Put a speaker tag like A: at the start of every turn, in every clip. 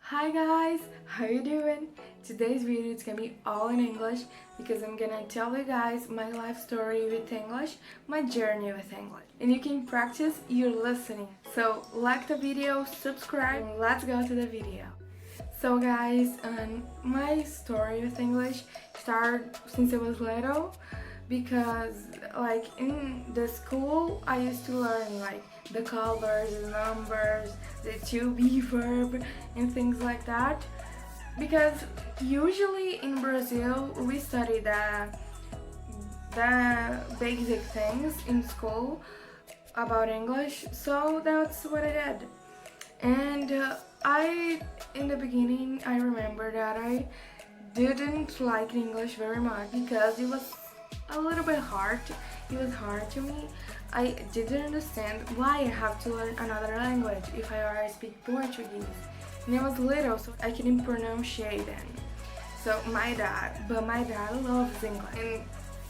A: Hi guys, how you doing? Today's video is gonna be all in English because I'm gonna tell you guys my life story with English, my journey with English. And you can practice your listening. So like the video, subscribe, and let's go to the video. So guys, my story with English started since I was little because like in the school I used to learn like the colors, the numbers, the to be verb and things like that, because usually in Brazil we study the basic things in school about English, so that's what I did. And in the beginning I remember that I didn't like English very much because it was a little bit hard. It was hard to me. I didn't understand why I have to learn another language if I already speak Portuguese. And I was little, so I couldn't pronounce them. So my dad loves English,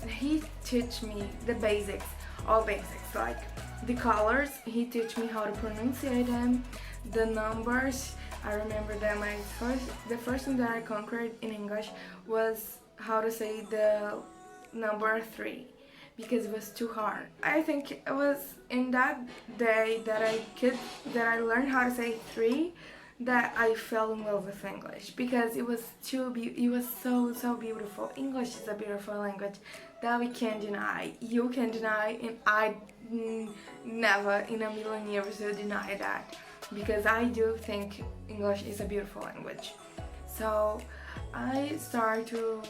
A: and he taught me the basics, all basics, like the colors. He taught me how to pronounce them, the numbers. I remember that the first thing that I conquered in English was how to say the number 3. Because it was too hard. I think it was in that day that I learned how to say 3 that I fell in love with English, because it was so beautiful. English is a beautiful language that we can't deny. You can deny, and I never in a million years will deny that, because I do think English is a beautiful language. So I started to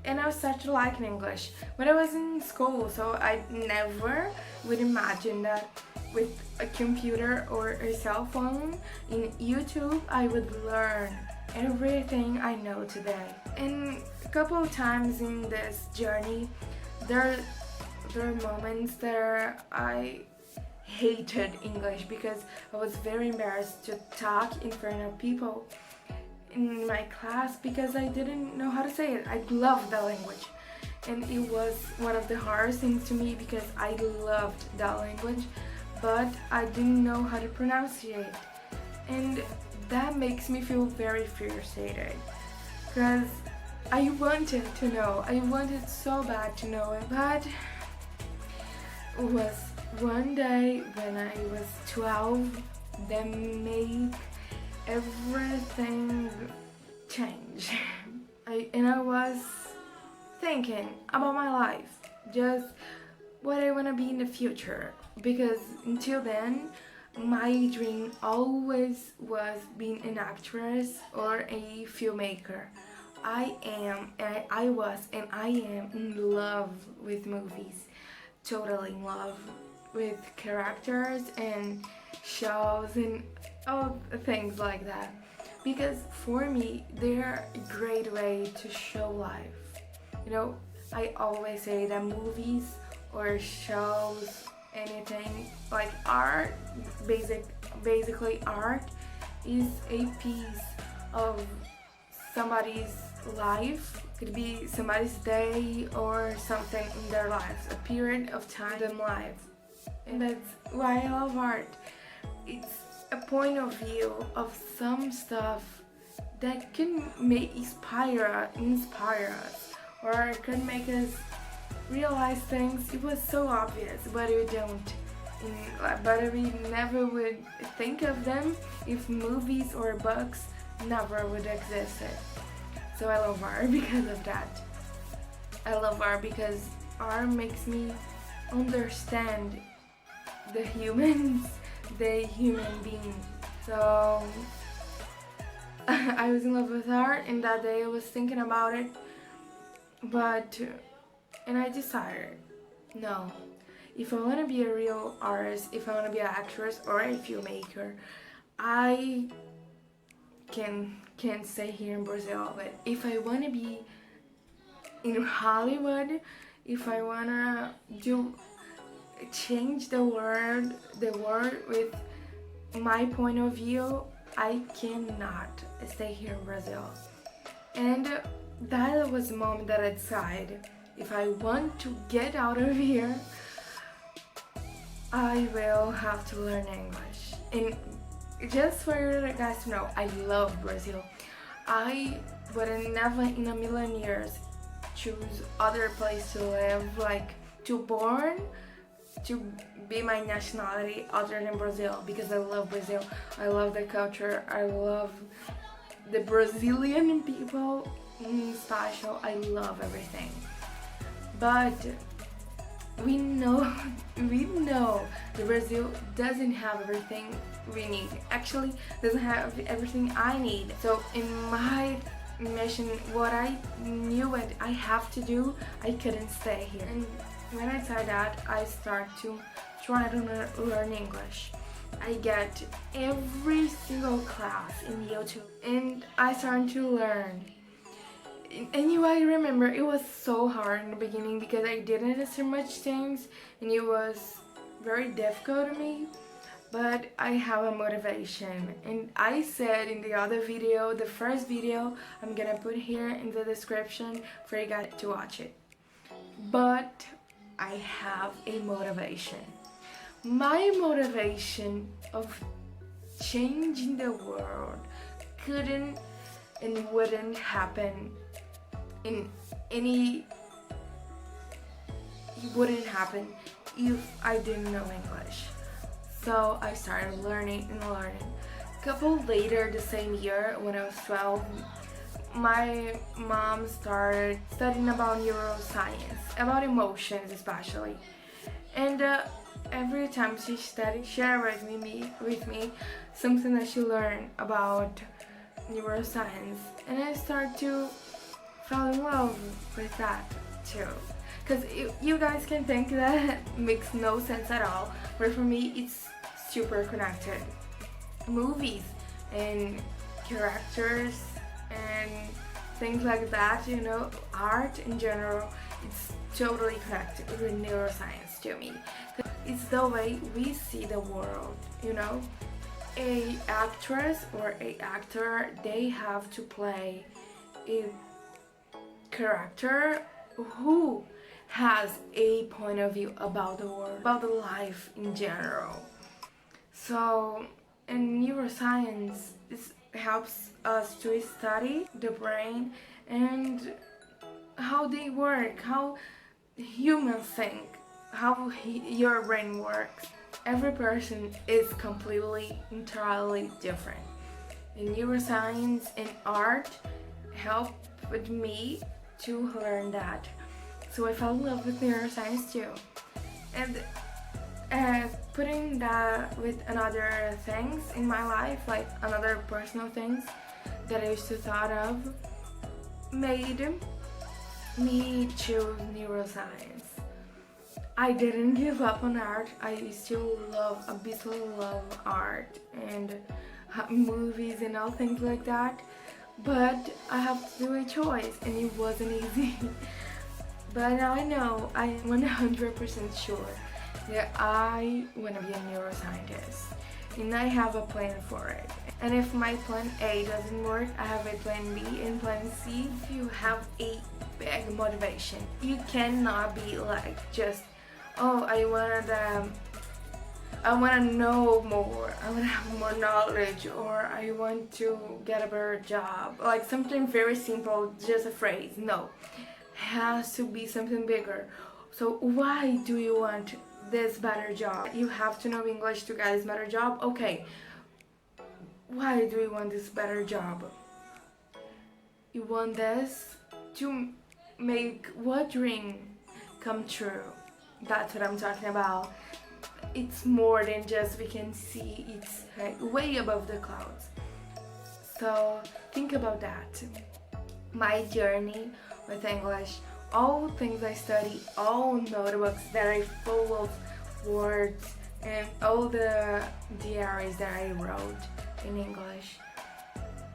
A: I started to like English when I was in school, so I never would imagine that with a computer or a cell phone in YouTube I would learn everything I know today. And a couple of times in this journey there are moments that I hated English because I was very embarrassed to talk in front of people in my class because I didn't know how to say it. I loved that language, and it was one of the hardest things to me because I loved that language, but I didn't know how to pronounce it, and that makes me feel very frustrated because I wanted to know. I wanted so bad to know it, but it was one day when I was 12 that made everything changed. I was thinking about my life, just what I want to be in the future, because until then my dream always was being an actress or a filmmaker. I am in love with movies, totally in love with characters and shows and all things like that, because for me they're a great way to show life. You know, I always say that movies or shows, anything like art, basically art is a piece of somebody's life. Could be somebody's day or something in their lives, a period of time in life. And that's why I love art. It's a point of view of some stuff that can inspire us, or can make us realize things. It was so obvious, but we don't. But we never would think of them if movies or books never would exist. So I love art because of that. I love art because art makes me understand the human being. So I was in love with art, and that day I was thinking about it, and I decided, no, if I want to be a real artist, if I want to be an actress or a filmmaker, I can't stay here in Brazil. But if I want to be in Hollywood, if I want to change the world with my point of view, I cannot stay here in Brazil. And that was the moment that I decided, if I want to get out of here, I will have to learn English. And just for you guys to know, I love Brazil. I would never in a million years choose other place to live, like to born, to be my nationality other than Brazil, because I love Brazil. I love the culture. I love the Brazilian people special. I love everything. But we know that Brazil doesn't have everything we need. Actually, doesn't have everything I need. So in my mission, what I knew and I have to do, I couldn't stay here. And when I said that, I start to try to learn English. I get every single class in YouTube and I started to learn. And I remember it was so hard in the beginning because I didn't understand much things and it was very difficult to me, but I have a motivation. And I said in the other video, the first video, I'm gonna put here in the description for you guys to watch it. But I have a motivation. My motivation of changing the world couldn't and wouldn't happen in any, it wouldn't happen if I didn't know English. So I started learning and learning. A couple later, the same year, when I was 12, my mom started studying about neuroscience, about emotions especially. And every time she studied, shared with me something that she learned about neuroscience, and I started to fall in love with that too. Because you guys can think that makes no sense at all, but for me it's super connected. Movies and characters and things like that, you know, art in general, it's totally connected with neuroscience to me. It's the way we see the world, you know. A actress or a actor, they have to play a character who has a point of view about the world, about the life in general. So in neuroscience, it helps us to study the brain and how they work, how humans think, how your brain works. Every person is completely, entirely different. And neuroscience and art helped me to learn that. So I fell in love with neuroscience too. And putting that with another things in my life, like another personal things that I used to thought of, made me choose neuroscience. I didn't give up on art. I still love, absolutely love art and movies and all things like that. But I have to do a choice and it wasn't easy. But now I know, I'm 100% sure that I want to be a neuroscientist. And I have a plan for it. And if my plan A doesn't work, I have a plan B and plan C. If you have a big motivation, you cannot be like just, oh, I want to know more, I want to have more knowledge, or I want to get a better job. Like something very simple, just a phrase. No, it has to be something bigger. So why do you want this better job? You have to know English to get this better job. Okay, why do you want this better job? You want this to make what dream come true. That's what I'm talking about. It's more than just we can see, it's like way above the clouds. So think about that. My journey with English, all things I study, all notebooks that are full of words, and all the diaries that I wrote in English,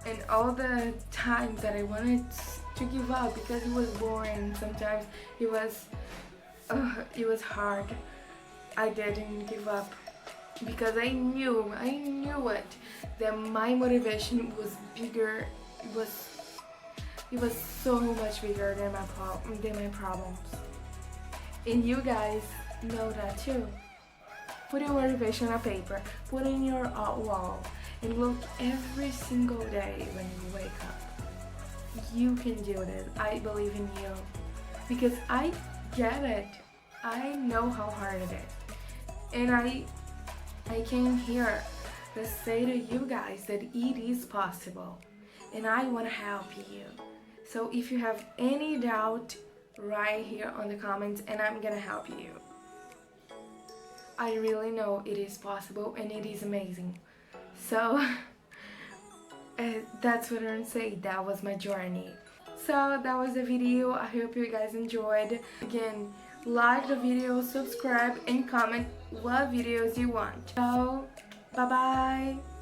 A: and all the times that I wanted to give up because it was boring. Sometimes it was hard. I didn't give up because I knew it, that my motivation was bigger. It was so much bigger than my problems. And you guys know that too. Put your motivation on paper, put it in your wall, and look every single day when you wake up. You can do this. I believe in you because I get it. I know how hard it is, and I came here to say to you guys that it is possible, and I want to help you. So if you have any doubt, write here on the comments and I'm gonna help you. I really know it is possible and it is amazing. So that's what I'm saying. That was my journey. So that was the video. I hope you guys enjoyed. Again, like the video, subscribe and comment what videos you want. So bye bye.